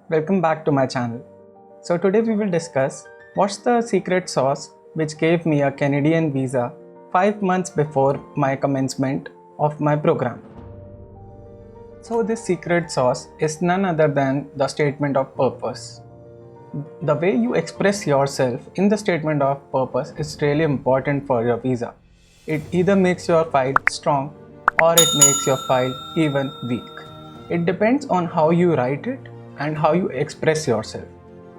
Welcome back to my channel. So today we will discuss what's the secret sauce which gave me a Canadian visa 5 months before my commencement of my program. So this secret sauce is none other than the statement of purpose. The way you express yourself in the statement of purpose is really important for your visa. It either makes your file strong or it makes your file even weak. It depends on how you write it and how you express yourself.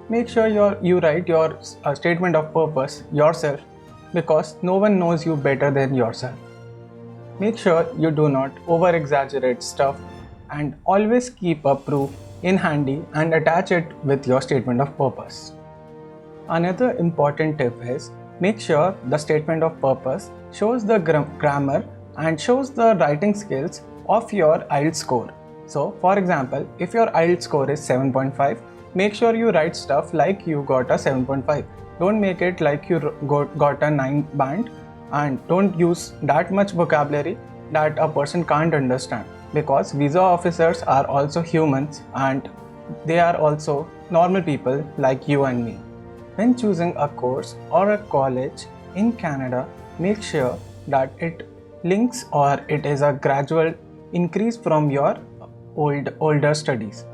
Make sure you write your statement of purpose yourself because no one knows you better than yourself. Make sure you do not over exaggerate stuff and always keep a proof in handy and attach it with your statement of purpose. Another important tip is make sure the statement of purpose shows the grammar and shows the writing skills of your IELTS score. So, for example, if your IELTS score is 7.5, make sure you write stuff like you got a 7.5. Don't make it like you got a 9 band, and don't use that much vocabulary that a person can't understand, because visa officers are also humans and they are also normal people like you and me. When choosing a course or a college in Canada, make sure that it links or it is a gradual increase from your older studies.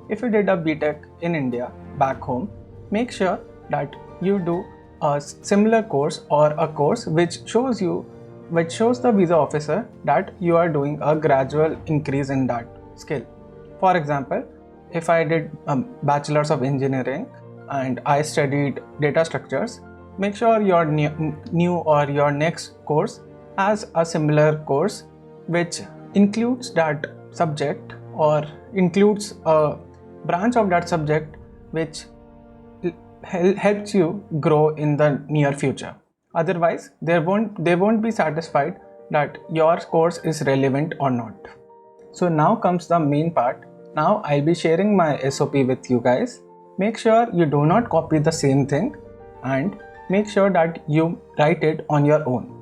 If you did a BTech in India back home, make sure that you do a similar course or a course which shows the visa officer that you are doing a gradual increase in that skill. For example, if I did a bachelor's of engineering and I studied data structures, make sure your new or your next course has a similar course which includes that subject or includes a branch of that subject which helps you grow in the near future. Otherwise, they won't be satisfied that your course is relevant or not. So now comes the main part. Now I'll be sharing my SOP with you guys. Make sure you do not copy the same thing and make sure that you write it on your own.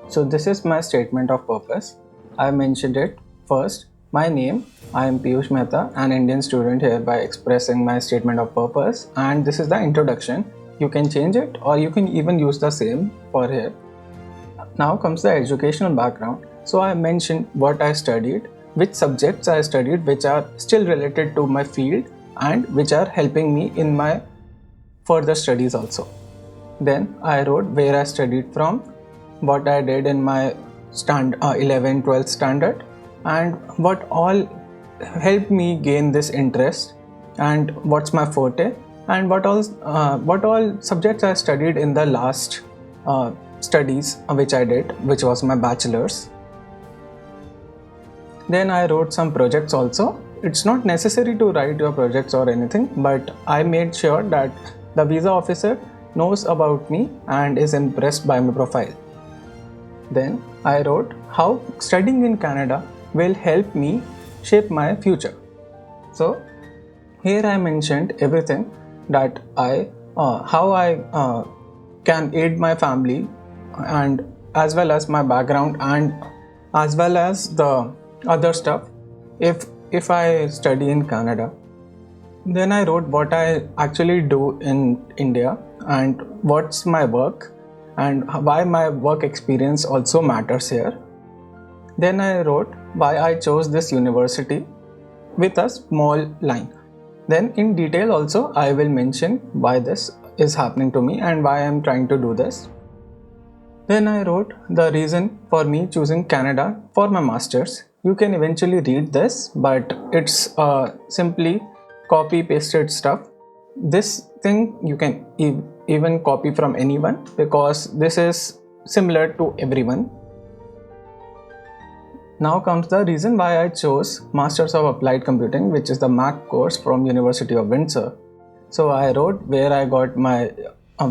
So this is my statement of purpose. I mentioned it first. My name, I am Piyush Mehta, an Indian student, hereby expressing my statement of purpose, and this is the introduction. You can change it or you can even use the same for here. Now comes the educational background. So I mentioned what I studied, which subjects I studied which are still related to my field and which are helping me in my further studies also. Then I wrote where I studied from, what I did in my 11th, 12th standard, and what all helped me gain this interest, and what's my forte, and what all subjects I studied in the last studies which I did, which was my bachelor's. Then I wrote some projects also. It's not necessary to write your projects or anything, but I made sure that the visa officer knows about me and is impressed by my profile. Then I wrote how studying in Canada will help me shape my future. So here I mentioned everything that how I can aid my family, and as well as my background, and as well as the other stuff if I study in Canada. Then I wrote what I actually do in India and what's my work and why my work experience also matters here. Then I wrote why I chose this university with a small line. Then in detail also I will mention why this is happening to me and why I am trying to do this. Then I wrote the reason for me choosing Canada for my masters. You can eventually read this, but it's simply copy pasted stuff. This thing you can even copy from anyone because this is similar to everyone. Now comes the reason why I chose Masters of Applied Computing, which is the MAC course from University of Windsor. So I wrote where I got my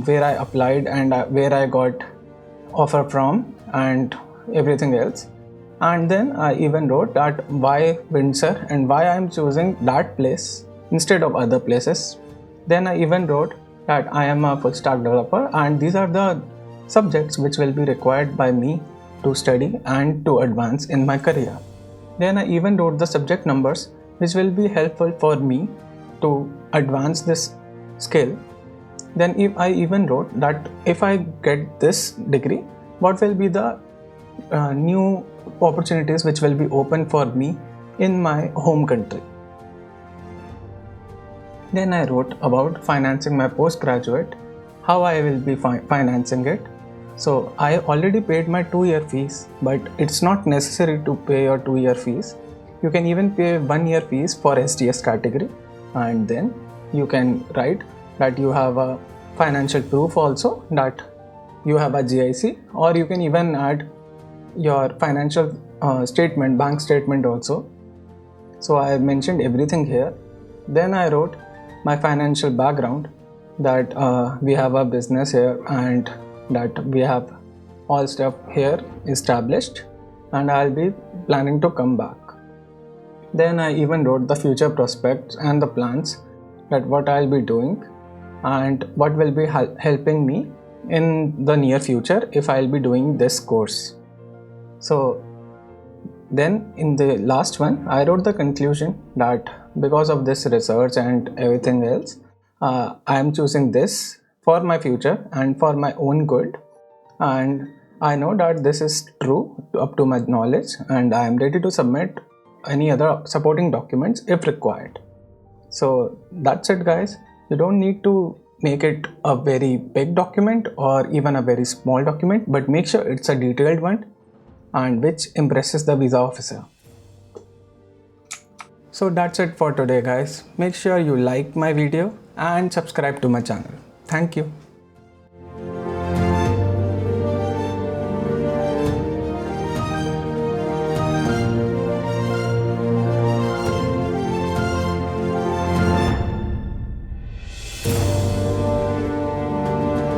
where I applied and where I got offer from and everything else. And then I even wrote that why Windsor and why I am choosing that place instead of other places. Then I even wrote that I am a full stack developer and these are the subjects which will be required by me to study and to advance in my career. Then I even wrote the subject numbers which will be helpful for me to advance this skill. Then if I even wrote that if I get this degree, what will be the new opportunities which will be open for me in my home country. Then I wrote about financing my postgraduate, how I will be financing it. So I already paid my 2-year fees, but it's not necessary to pay your 2-year fees. You can even pay 1-year fees for STS category, and then you can write that you have a financial proof also, that you have a GIC, or you can even add your financial statement, bank statement also. So I mentioned everything here. Then I wrote my financial background, that we have a business here and that we have all stuff here established, and I'll be planning to come back. Then I even wrote the future prospects and the plans, that what I'll be doing and what will be helping me in the near future if I'll be doing this course. So then in the last one, I wrote the conclusion that because of this research and everything else, I am choosing this for my future and for my own good, and I know that this is true up to my knowledge, and I am ready to submit any other supporting documents if required. So that's it, guys. You don't need to make it a very big document or even a very small document, but make sure it's a detailed one and which impresses the visa officer. So that's it for today, guys. Make sure you like my video and subscribe to my channel. Thank you.